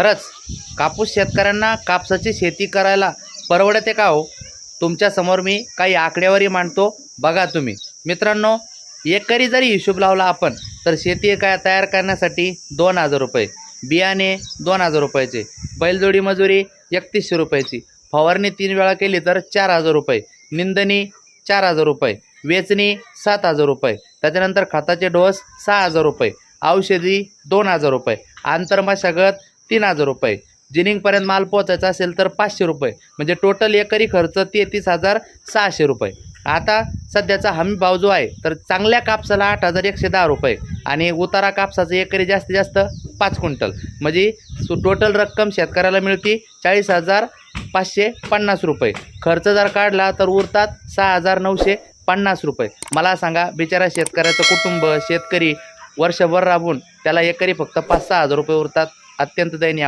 खरंच कापूस शेतकऱ्यांना कापसाची शेती करायला परवडते का हो? तुमच्यासमोर मी काही आकडेवारी मांडतो, बघा तुम्ही. मित्रांनो, एकरी जरी हिशोब लावला आपण तर शेती काय तयार करण्यासाठी 2,000 रुपये, बियाणे 2,000 रुपयाचे, बैलजोडी मजुरी 3100 रुपयाची, फवारणी 3 वेळा केली तर 4,000 रुपये, निंदणी 4,000 रुपये, वेचणी 7,000 रुपये, त्याच्यानंतर खताचे डोस 6,000 रुपये, औषधी 2,000 रुपये, आंतरमशागत 3,000 रुपये, जिनिंगपर्यंत माल पोचायचा असेल तर 500 रुपये, म्हणजे टोटल एकरी खर्च 33,600 रुपये. आता सध्याचा हमी भाव जो आहे तर चांगल्या कापसाला 8,110 रुपये आणि उतारा कापसाचं एकरी जास्तीत जास्त 5 क्विंटल, म्हणजे टोटल रक्कम शेतकऱ्याला मिळते 40,550 रुपये. खर्च जर काढला तर उरतात 6,950 रुपये. मला सांगा, बिचारा शेतकऱ्याचं कुटुंब, शेतकरी वर्षभर राबून त्याला एकरी फक्त 5-6 हजार रुपये उरतात. अत्यंत दयनीय.